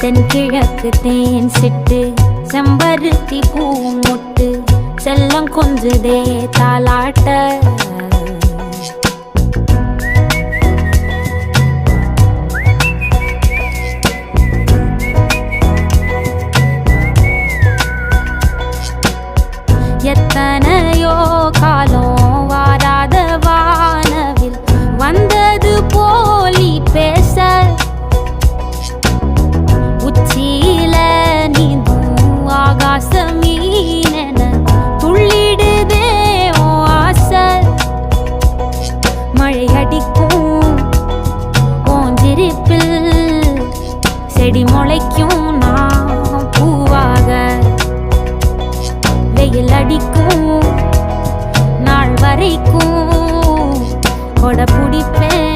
தென்கிழக்கு தேன் சிட்டு செம்பருத்தி பூ முட்டு செல்லம் கொஞ்சுதே தாலாட்ட எத்தனையோ காலம் வாராத வானவில் வந்தது போலி பேச உச்சியில நீந்தும் ஆகாச மீனென துள்ளிடுதே ஓ ஆசை மழை அடிக்கும் ஓஞ்சிருப்பில் செடி முளைக்கும் நான் பூவாக வெயில் அடிக்கும் நாள் வரைக்கும் கொடை பிடிப்பேன்